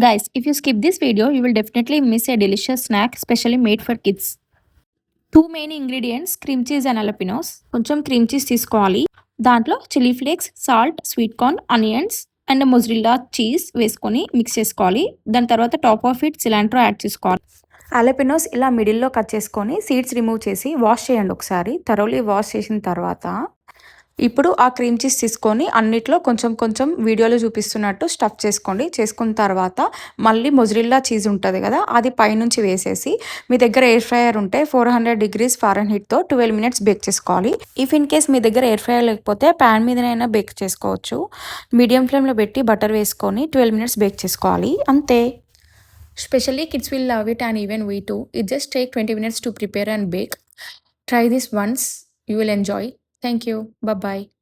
Guys, if you skip this video, you will definitely miss a delicious snack specially made for kids. Two main ingredients cream cheese and jalapenos. కొంచెం cream cheese తీసుకోవాలి. దాంట్లో chilli flakes, salt, sweet corn, onions and mozzarella cheese వేసుకొని mix చేసుకోవాలి. దాని తర్వాత top of it cilantro add చేసుకోవాలి. Jalapenos ఇలా మిడిల్లో కట్ చేసుకొని సీడ్స్ రిమూవ్ చేసి వాష్ చేయండి ఒకసారి. థరోలీ వాష్ చేసిన తర్వాత ఇప్పుడు ఆ క్రీమ్ చీజ్ తీసుకొని అన్నిట్లో కొంచెం కొంచెం వీడియోలో చూపిస్తున్నట్టు స్టఫ్ చేసుకోండి. చేసుకున్న తర్వాత మళ్ళీ మొజరిల్లా చీజ్ ఉంటుంది కదా, అది పైనుంచి వేసేసి మీ దగ్గర ఎయిర్ ఫ్రైయర్ ఉంటే 400 degrees ఫారెన్హీట్తో 12 minutes బేక్ చేసుకోవాలి. ఇఫ్ ఇన్ కేస్ మీ దగ్గర ఎయిర్ ఫ్రైయర్ లేకపోతే ప్యాన్ మీదనైనా బేక్ చేసుకోవచ్చు. మీడియం ఫ్లేమ్లో పెట్టి బటర్ వేసుకొని 12 minutes బేక్ చేసుకోవాలి. అంతే. Especially kids will love it and even we too. It just take 20 minutes to prepare and bake. Try this once. You will enjoy. Thank you. Bye bye.